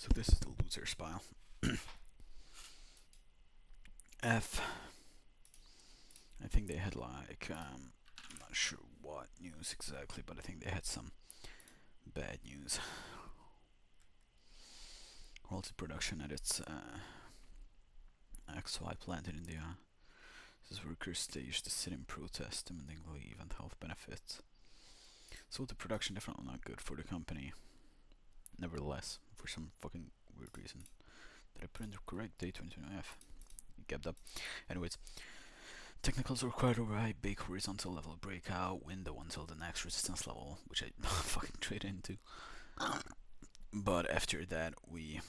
So this is the losers pile. F. I think they had like I'm not sure what news exactly, but I think they had some bad news. Halted production at its XY plant in India. As workers staged a sit-in protest demanding leave and health benefits. So the production definitely not good for the company. Nevertheless, for some fucking weird reason, did I put in the correct date 2020F? It kept up. Anyways, technicals required override big horizontal level breakout window until the next resistance level, which I fucking traded into. But after that, we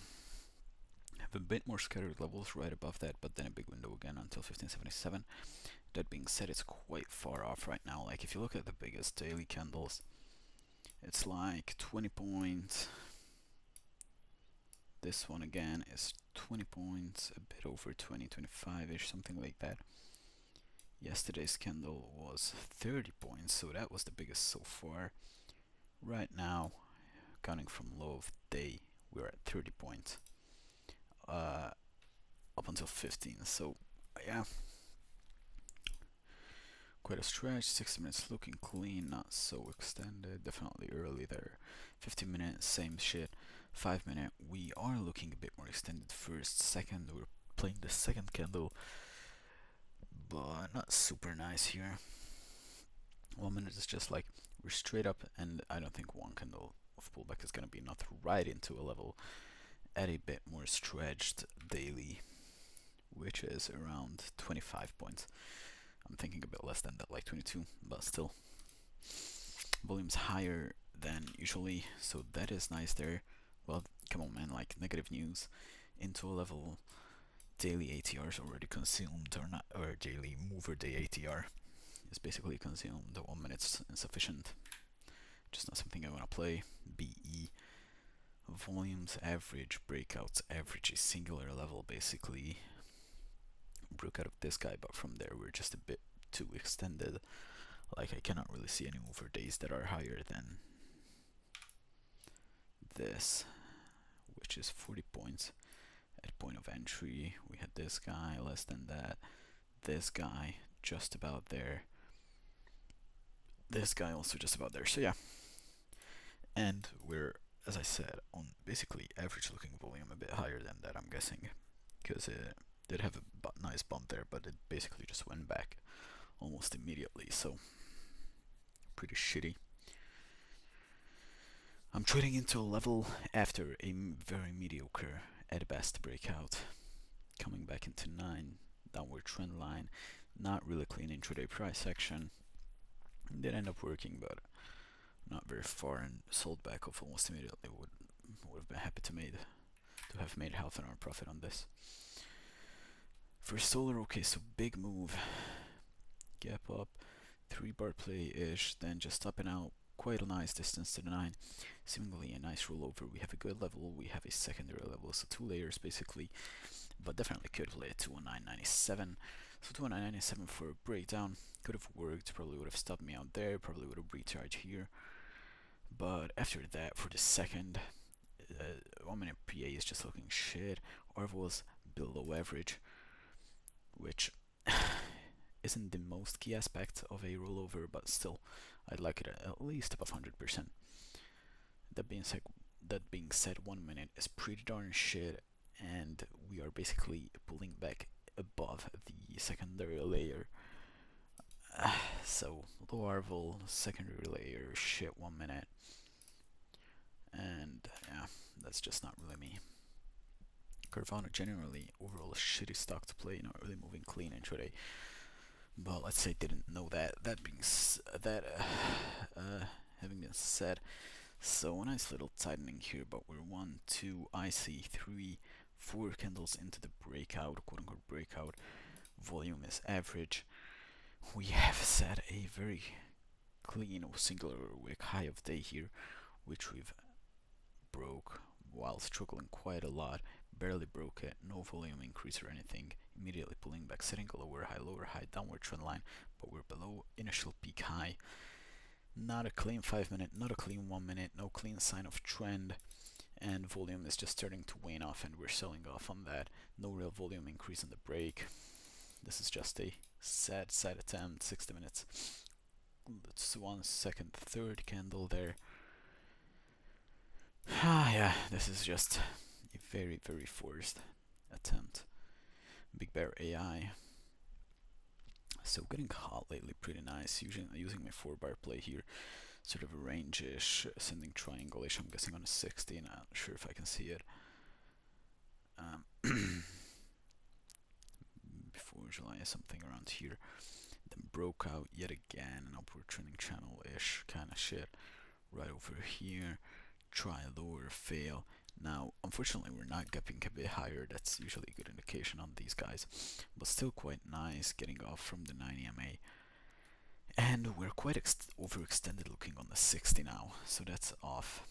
have a bit more scattered levels right above that, but then a big window again until 1577. That being said, it's quite far off right now. Like, if you look at the biggest daily candles, it's like 20 points. This one again is 20 points, a bit over 20, 25-ish, something like that. Yesterday's candle was 30 points, so that was the biggest so far. Right now, counting from low of day, we're at 30 points. Up until 15, so yeah. Quite a stretch, 60 minutes looking clean, not so extended, definitely early there. 15 minutes, same shit. 5 minute, we are looking a bit more extended first, second, we're playing the second candle, but not super nice here. 1 minute is just like, we're straight up, and I don't think one candle of pullback is gonna be enough right into a level at a bit more stretched daily, which is around 25 points. I'm thinking a bit less than that, like 22, but still. Volume's higher than usually, so that is nice there. Well, come on man, like negative news into a level. Daily ATR is already consumed, or not, or daily mover day ATR is basically consumed. The 1 minute's insufficient. Just not something I want to play. BE. Volumes average, breakouts average, a singular level basically. Broke out of this guy, but from there we're just a bit too extended. Like, I cannot really see any mover days that are higher than this, which is 40 points at point of entry. We had this guy less than that, this guy just about there, this guy also just about there. So yeah, and we're, as I said, on basically average looking volume, a bit higher than that, I'm guessing, because it did have a nice bump there, but it basically just went back almost immediately, so pretty shitty. I'm trading into a level after a very mediocre at best breakout, coming back into 9, downward trend line, not really clean intraday price action. Did end up working, but not very far, and sold back off almost immediately. Would have been happy to have made half an hour profit on this. For solar, okay, so big move, gap up, 3-bar play-ish, then just up and out, quite a nice distance to the 9, seemingly a nice rollover. We have a good level, we have a secondary level, so 2 layers basically, but definitely could play at 219.97. So 219.97 for a breakdown could have worked, probably would have stopped me out there, probably would have recharged here. But after that, for the second, 1 minute PA is just looking shit. Orv was below average, which isn't the most key aspect of a rollover, but still, I'd like it at least above 100%. That being said, 1 minute is pretty darn shit, and we are basically pulling back above the secondary layer. So low Arval, secondary layer, shit 1 minute, and yeah, that's just not really me. Carvana generally overall a shitty stock to play, not really moving clean intraday. But let's say didn't know that. Having been said, so a nice little tightening here, but we're 1, 2, I see 3, 4 candles into the breakout, quote unquote breakout. Volume is average. We have set a very clean singular wick high of day here, which we've broke while struggling quite a lot. Barely broke it, no volume increase or anything, immediately pulling back, setting a lower high, downward trend line, but we're below initial peak high. Not a clean 5 minute, not a clean 1 minute, no clean sign of trend, and volume is just starting to wane off, and we're selling off on that. No real volume increase on the break. This is just a sad attempt. 60 minutes. That's 1 second, third candle there. Yeah, this is just a very forced attempt. Big Bear AI. So getting hot lately, pretty nice. Using my 4-bar play here, sort of a range-ish, ascending triangle-ish. I'm guessing on a 60, not sure if I can see it. Before July, something around here. Then broke out yet again, an upward trending channel-ish kind of shit. Right over here, try lower, fail. Now, unfortunately, we're not gapping a bit higher. That's usually a good indication on these guys, but still quite nice, getting off from the 9 EMA. And we're quite overextended looking on the 60 now, so that's off.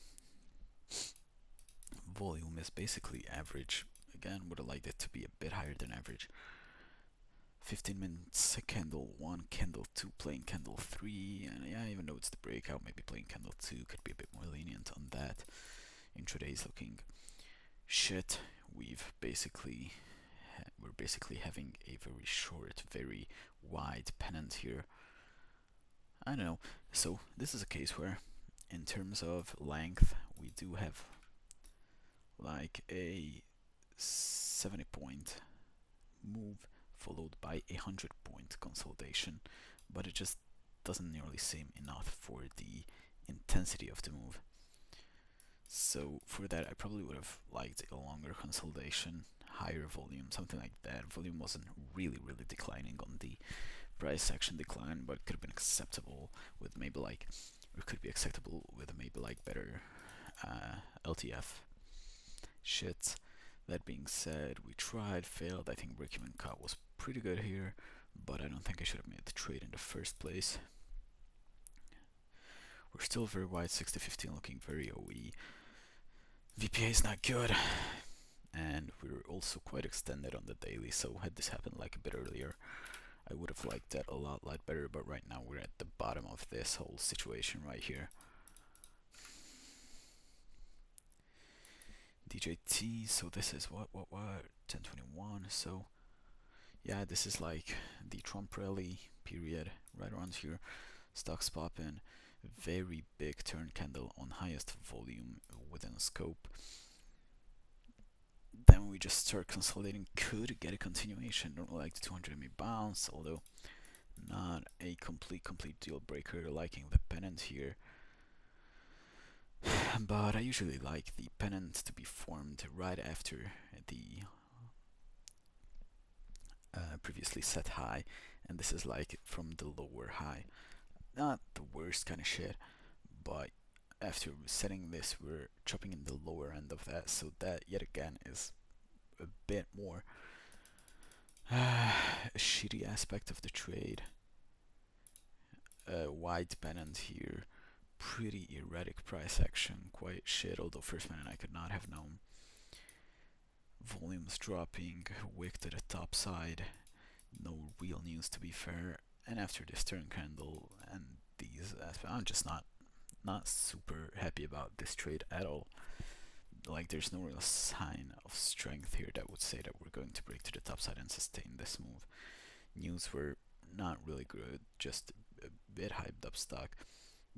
Volume is basically average. Again, would have liked it to be a bit higher than average. 15 minutes, candle 1, candle 2, playing candle 3, and yeah, even though it's the breakout, maybe playing candle 2 could be a bit more lenient on that. Intraday is looking shit. We're basically having a very short, very wide pennant here. I don't know. So this is a case where, in terms of length, we do have like a 70-point move followed by a 100-point consolidation, but it just doesn't nearly seem enough for the intensity of the move. So for that, I probably would have liked a longer consolidation, higher volume, something like that. Volume wasn't really declining on the price action decline, but could have been acceptable with maybe like, or could be acceptable with maybe like better LTF shit. That being said, we tried, failed. I think break-even cut was pretty good here, but I don't think I should have made the trade in the first place. We're still very wide, 60-15, looking very OE. VPA is not good, and we're also quite extended on the daily, so had this happened like a bit earlier, I would have liked that a lot better, but right now we're at the bottom of this whole situation right here. DJT, so this is what 1021, so yeah, this is like the Trump rally period right around here. Stocks popping, very big turn candle on highest volume within scope. Then we just start consolidating, could get a continuation. Don't like the 200 MA bounce, although not a complete deal breaker. Liking the pennant here, but I usually like the pennant to be formed right after the previously set high, and this is like from the lower high. Not the worst kind of shit, but after setting this, we're chopping in the lower end of that, so that yet again is a bit more a shitty aspect of the trade. Wide pennant here, pretty erratic price action, quite shit, although first minute I could not have known. Volumes dropping, wick to the top side, no real news to be fair, and after this turn candle and these aspects, I'm just not super happy about this trade at all. Like, there's no real sign of strength here that would say that we're going to break to the top side and sustain this move. News were not really good, just a bit hyped up stock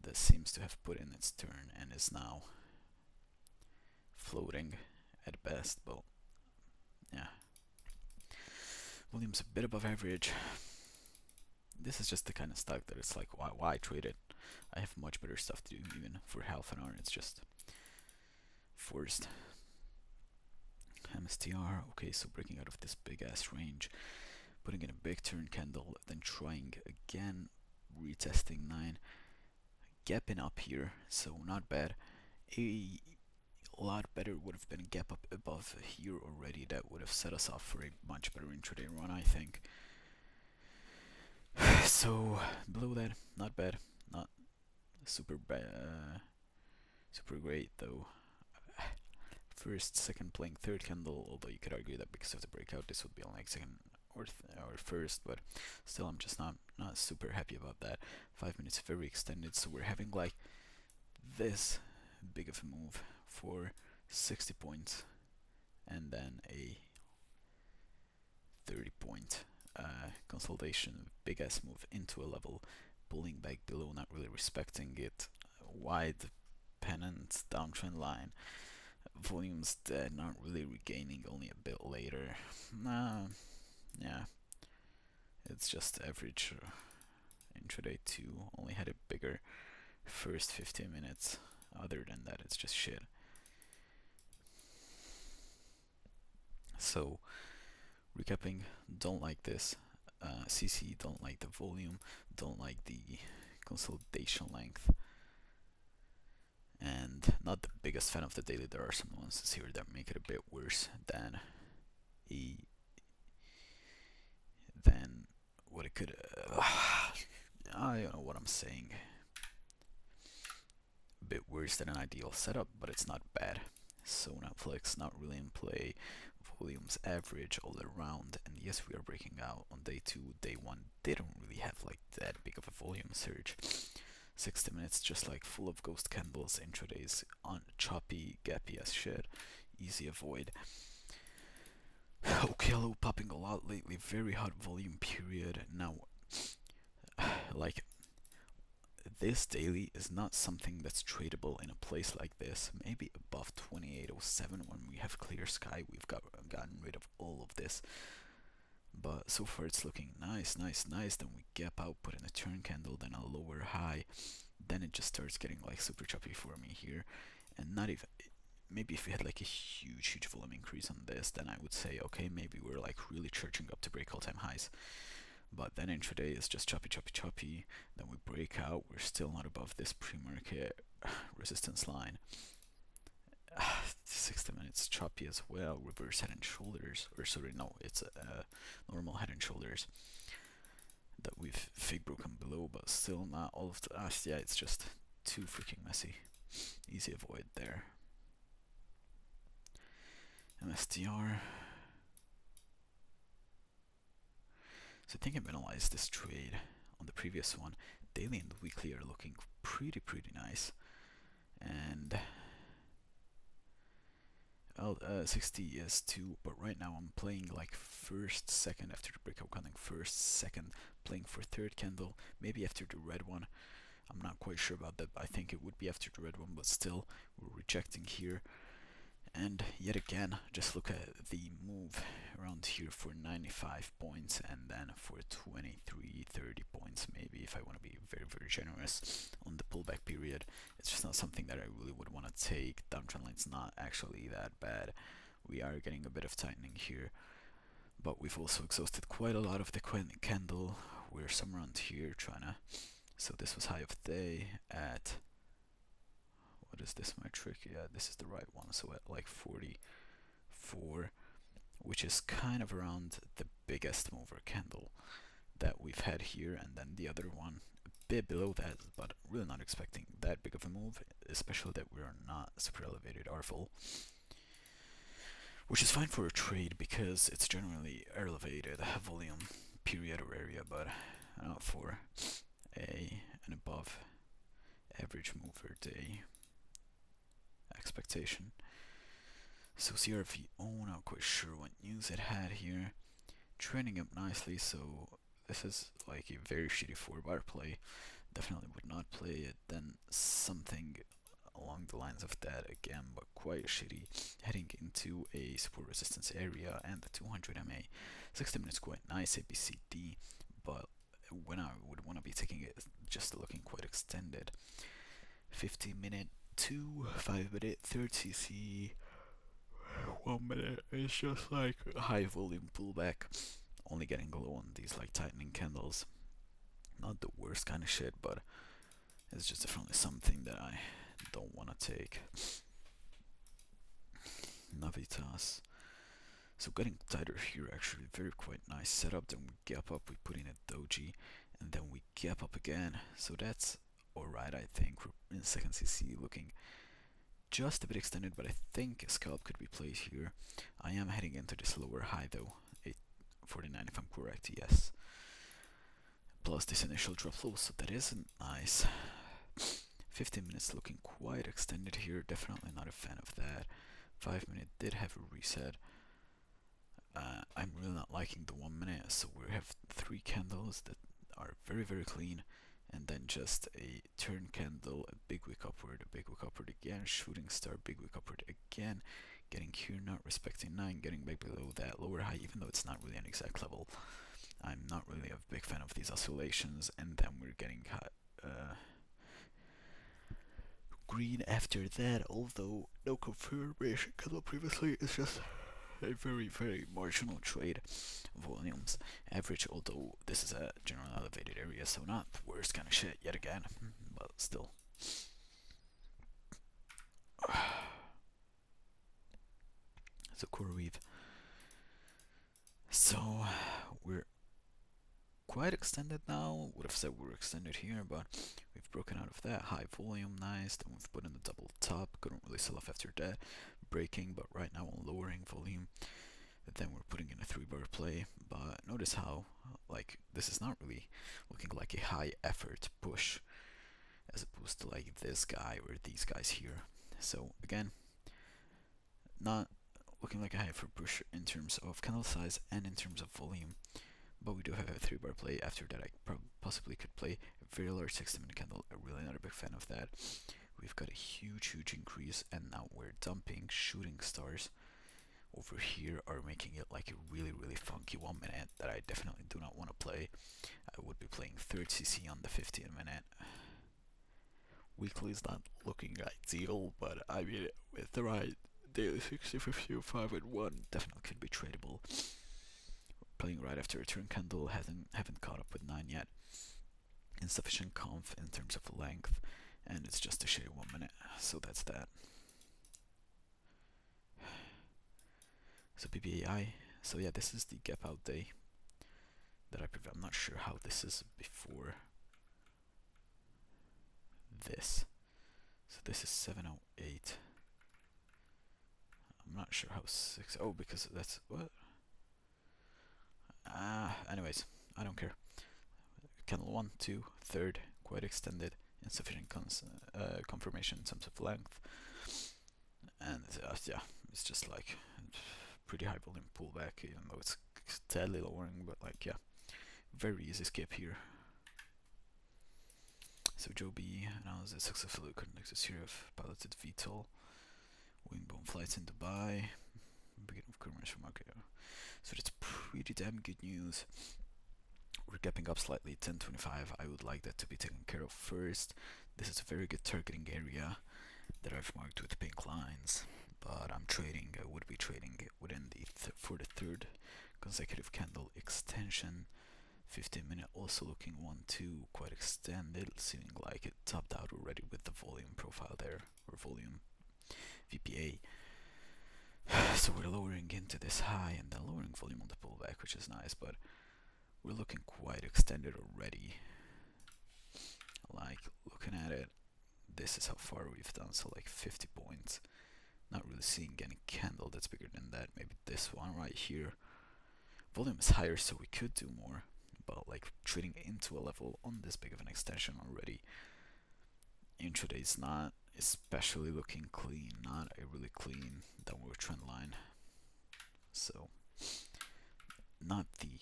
that seems to have put in its turn and is now floating at best, but yeah. Volume's a bit above average. This is just the kind of stock that it's like, why trade it? I have much better stuff to do, even for half an hour. It's just forced. MSTR, okay, so breaking out of this big ass range, putting in a big turn candle, then trying again, retesting 9, gapping up here, so not bad. A lot better would have been a gap up above here already. That would have set us off for a much better intraday run, I think. So below that, not bad, not super super great though. First, second, playing third candle, although you could argue that because of the breakout this would be on like second or first, but still I'm just not super happy about that. 5 minutes very extended, so we're having like this big of a move for 60 points, and then a 30 point consolidation, big ass move into a level, pulling back below, not really respecting it, wide pennant downtrend line, volumes dead, not really regaining, only a bit later. Yeah, it's just average. Intraday 2 only had a bigger first 15 minutes. Other than that, it's just shit. So, recapping, don't like this. CC, don't like the volume, don't like the consolidation length, and not the biggest fan of the daily. There are some nuances here that make it a bit worse than what it could. I don't know what I'm saying. A bit worse than an ideal setup, but it's not bad. So Netflix not really in play. Volumes average all around, and yes, we are breaking out on day 2. Day 1 didn't really have like that big of a volume surge. 60 minutes just like full of ghost candles, intradays on choppy, gappy as shit, easy avoid. Okello popping a lot lately, very hot volume period. Now, like, this daily is not something that's tradable in a place like this. Maybe above 2807 when we have clear sky, we've gotten rid of all of this. But so far it's looking nice. Then we gap out, put in a turn candle, then a lower high. Then it just starts getting like super choppy for me here. And not even, maybe if we had like a huge volume increase on this, then I would say, okay, maybe we're like really charging up to break all-time highs. But then intraday is just choppy. Then we break out, we're still not above this pre-market resistance line. 60 minutes choppy as well, reverse head and shoulders, or sorry, no, it's a normal head and shoulders that we've fake broken below, but still not all of the, yeah, it's just too freaking messy. Easy avoid there. MSTR. So I think I've analyzed this trade on the previous one. Daily and weekly are looking pretty nice, and 60 is 2, but right now I'm playing like first, second after the breakout, counting first, second, playing for third candle, maybe after the red one. I'm not quite sure about that. I think it would be after the red one, but still, we're rejecting here. And yet again, just look at the move around here for 95 points, and then for 23, 30 points maybe, if I want to be very generous on the pullback period. It's just not something that I really would want to take. Downtrend line's not actually that bad. We are getting a bit of tightening here, but we've also exhausted quite a lot of the candle. We're somewhere around here trying to, so this was high of the day at, what is this metric? Yeah, this is the right one, so at like 44, which is kind of around the biggest mover candle that we've had here, and then the other one a bit below that, but really not expecting that big of a move, especially that we're not super elevated RFL, which is fine for a trade because it's generally elevated volume period or area, but not for an above average mover day expectation. So CRVO, not quite sure what news it had here. Trending up nicely, so this is like a very shitty 4-bar play. Definitely would not play it. Then something along the lines of that again, but quite shitty. Heading into a support resistance area and the 200 MA. 60 minutes quite nice, ABCD, but when I would want to be taking it, just looking quite extended. 50-minute 2, 5-minute 30C, 1 minute, it's just like high volume pullback, only getting low on these like tightening candles. Not the worst kind of shit, but it's just definitely something that I don't want to take. Navitas. So getting tighter here, actually very quite nice setup. Then we gap up, we put in a doji, and then we gap up again. So that's alright, I think. We're in second CC looking just a bit extended, but I think a scalp could be played here. I am heading into this lower high though, 849 if I'm correct, yes. Plus this initial drop low, so that isn't nice. 15 minutes looking quite extended here, definitely not a fan of that. 5 minute did have a reset. I'm really not liking the 1 minute, so we have 3 candles that are very very clean, and then just a turn candle, a big wick upward, a big wick upward again, shooting star, big wick upward again, getting here, not respecting 9, getting back below that lower high, even though it's not really an exact level. I'm not really a big fan of these oscillations, and then we're getting green after that, although no confirmation candle previously. It's just a very very marginal trade. Volumes average, although this is a general elevated area, so not the worst kind of shit yet again, but still. So CoreWeave. So we're quite extended now. Would have said we were extended here, but we've broken out of that. High volume, nice. Then we've put in the double top. Couldn't really sell off after that. Breaking, but right now I'm lowering volume. Then we're putting in a 3-bar play. But notice how, like, this is not really looking like a high effort push, as opposed to like this guy or these guys here. So again, not looking like a high effort push in terms of candle size and in terms of volume. But we do have a 3-bar play. After that, I possibly could play a very large 60-minute candle. I'm really not a big fan of that. We've got a huge increase, and now we're dumping shooting stars over here, are making it like a really funky 1 minute that I definitely do not want to play. I would be playing 3rd CC on the 15-minute. Weekly is not looking ideal, but I mean, with the right daily 60, 50, 5 and 1, definitely could be tradable. Playing right after a turn candle, haven't caught up with 9 yet. Insufficient conf in terms of length, and it's just a shitty 1 minute, so that's that. So PBAI, so yeah, this is the gap out day that I prefer. I'm not sure how this is before this. So this is 708. I'm not sure how 6. Oh, because that's what. Anyways, I don't care. Candle 1, 2, 3rd, quite extended, insufficient confirmation in terms of length, and yeah, it's just like pretty high volume pullback, even though it's steadily lowering, but like yeah, very easy skip here. So Joe B announced a successfully conducted series of piloted VTOL wing-borne flights in Dubai. Beginning of commercial market. So that's pretty damn good news. We're gapping up slightly, 1025. I would like that to be taken care of first. This is a very good targeting area that I've marked with pink lines, but I'm trading, I would be trading it within the for the 3rd consecutive candle extension. 15-minute also looking 1-2, quite extended, seeming like it topped out already with the volume profile there, or volume VPA. So we're lowering into this high and then lowering volume on the pullback, which is nice, but we're looking quite extended already. Like, looking at it, this is how far we've done, so like 50 points. Not really seeing any candle that's bigger than that. Maybe this one right here. Volume is higher, so we could do more, but like trading into a level on this big of an extension already, intraday is not especially looking clean, not a really clean downward trend line. So not the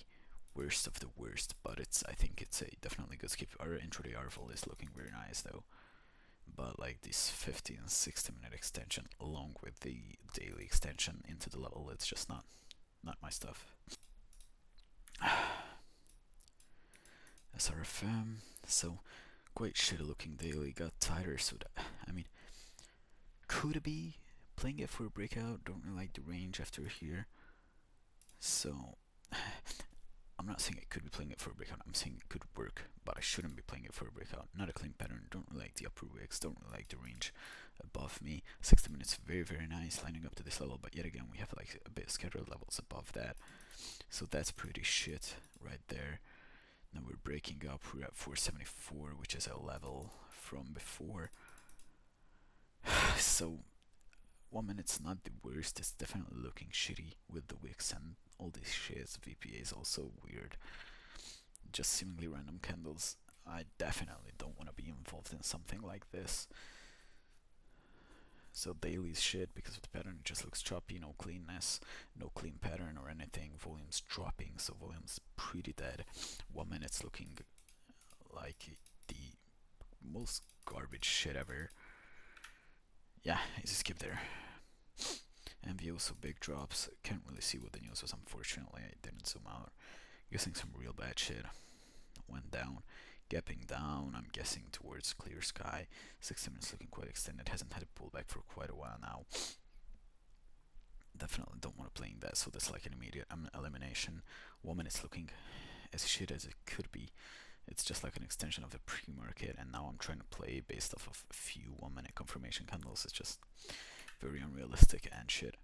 worst of the worst, but I think it's a definitely good skip. Our intraday RVOL is looking very nice though, but like this 50 and 60-minute extension along with the daily extension into the level, it's just not my stuff. SRFM, so quite shitty looking daily, got tighter, so that, I mean, could be playing it for a breakout. Don't really like the range after here, so I'm not saying it could be playing it for a breakout, I'm saying it could work, but I shouldn't be playing it for a breakout. Not a clean pattern, don't really like the upper wicks, don't really like the range above me. 60 minutes, very nice, lining up to this level, but yet again we have like a bit scattered levels above that, so that's pretty shit right there. Now we're breaking up, we're at 474, which is a level from before. So 1 minute's not the worst, it's definitely looking shitty with the wicks and all these shits. VPA is also weird, just seemingly random candles. I definitely don't want to be involved in something like this. So daily's shit because of the pattern, it just looks choppy, no cleanness, no clean pattern or anything. Volume's dropping, so volume's pretty dead. 1 minute's looking like the most garbage shit ever. Yeah, easy skip there. MVO, so big drops. Can't really see what the news was, unfortunately. I didn't zoom out. Guessing some real bad shit. Went down. Gapping down, I'm guessing towards clear sky. 60 minutes looking quite extended. Hasn't had a pullback for quite a while now. Definitely don't want to play in that, so that's like an immediate elimination. 1 minute's looking as shit as it could be. It's just like an extension of the pre-market, and now I'm trying to play based off of a few 1 minute confirmation candles. It's just very unrealistic and shit.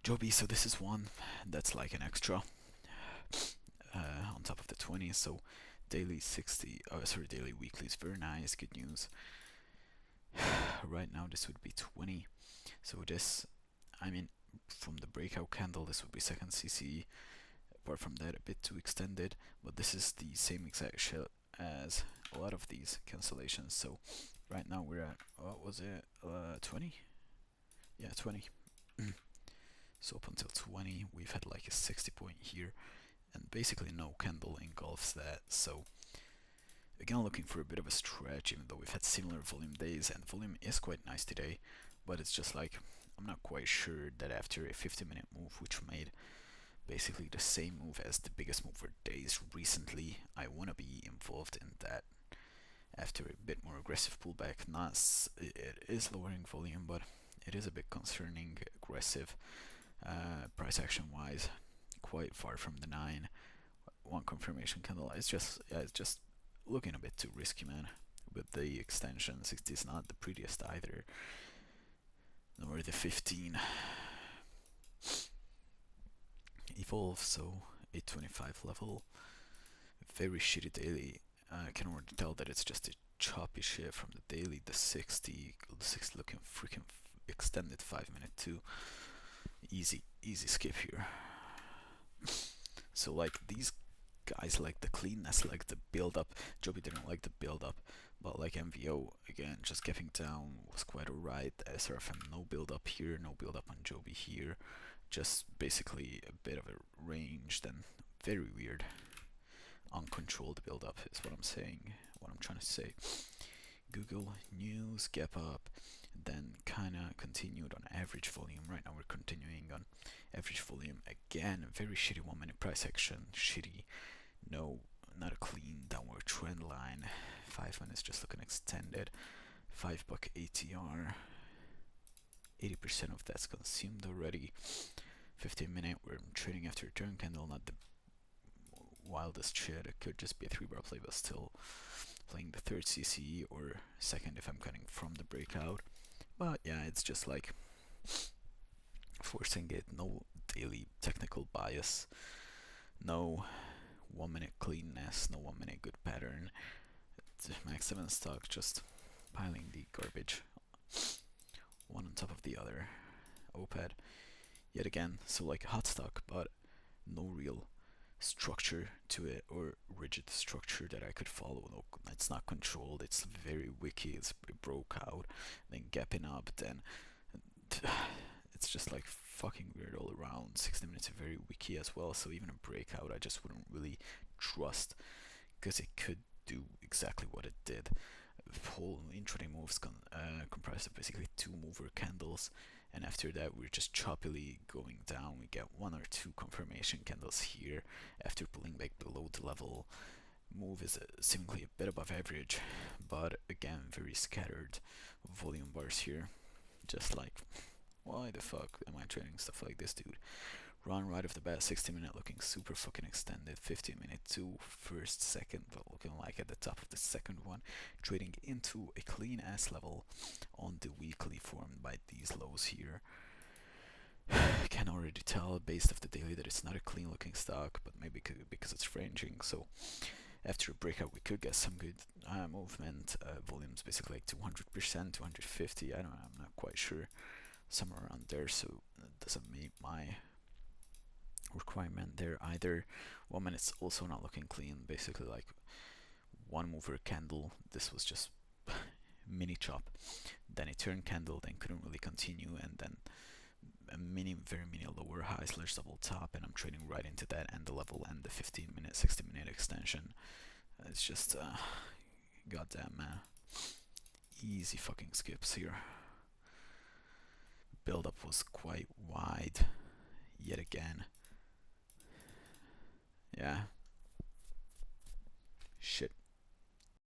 Joby, so this is one that's like an extra on top of the 20. So daily 60, daily weekly is very nice, good news. Right now this would be 20. So this, I mean, from the breakout candle, this would be second CCE. Apart from that, a bit too extended, but this is the same exact shit as a lot of these cancellations. So right now we're at, what was it, 20? Yeah, 20. So up until 20, we've had like a 60 point here, and basically no candle engulfs that. So again, looking for a bit of a stretch, even though we've had similar volume days, and volume is quite nice today, but it's just like, I'm not quite sure that after a 50-minute move, which made basically the same move as the biggest move for days recently, I want to be involved in that after a bit more aggressive pullback. It is lowering volume, but it is a bit concerning, aggressive, price action wise, quite far from the 9. One confirmation candle, it's just looking a bit too risky, man. With the extension, 60 is not the prettiest either, nor the 15. Evolve, so 825 level, very shitty daily. I can already tell that it's just a choppy shit from the daily. The 60 looking freaking extended 5 minute too. Easy skip here. So like these guys like the cleanness, like the build up. Joby didn't like the build up, but like MVO again, just gapping down was quite alright. SRFM no build up here, no build up on Joby here. Just basically a bit of a range, then very weird, uncontrolled build up is what I'm saying, what I'm trying to say. Google News, gap up, then kinda continued on average volume. Right now we're continuing on average volume again. Very shitty 1 minute price action, shitty, no, not a clean downward trend line. 5 minutes just looking extended. $5 ATR. 80% of that's consumed already. 15 minute, we're trading after a turn candle, not the wildest shit. It could just be a 3-bar play, but still playing the third CCE or second if I'm cutting from the breakout. But yeah, it's just like forcing it. No daily technical bias, no 1 minute cleanness, no 1 minute good pattern. Max 7 stock just piling the garbage one on top of the other. OPED yet again, so like hot stock, but no real structure to it, or rigid structure that I could follow. No, it's not controlled, it's very wicky, it broke out, then gapping up, then it's just like fucking weird all around. 60 minutes are very wicky as well, so even a breakout I just wouldn't really trust, because it could do exactly what it did. The whole intraday moves comprised of basically 2 mover candles, and after that we're just choppily going down. We get 1 or 2 confirmation candles here after pulling back below the level. Move is seemingly a bit above average, but again very scattered volume bars here. Just like, why the fuck am I trading stuff like this, dude? Run right off the bat, 60 minute looking super fucking extended, 15 minute to first, second, but looking like at the top of the second one, trading into a clean ass level on the weekly formed by these lows here. I can already tell based off the daily that it's not a clean looking stock, but maybe because it's ranging. So after a breakout we could get some good movement. Volumes basically like 200%, 250, I don't know, I'm not quite sure, somewhere around there, so it doesn't meet my requirement there either. 1 minute's also not looking clean, basically like 1 mover candle. This was just mini chop, then a turn candle, then couldn't really continue, and then a very mini lower high slash double top, and I'm trading right into that and the level and the 15-minute, 60-minute extension. It's just, goddamn, man. Easy fucking skips here. Build up was quite wide, yet again. Yeah. Shit.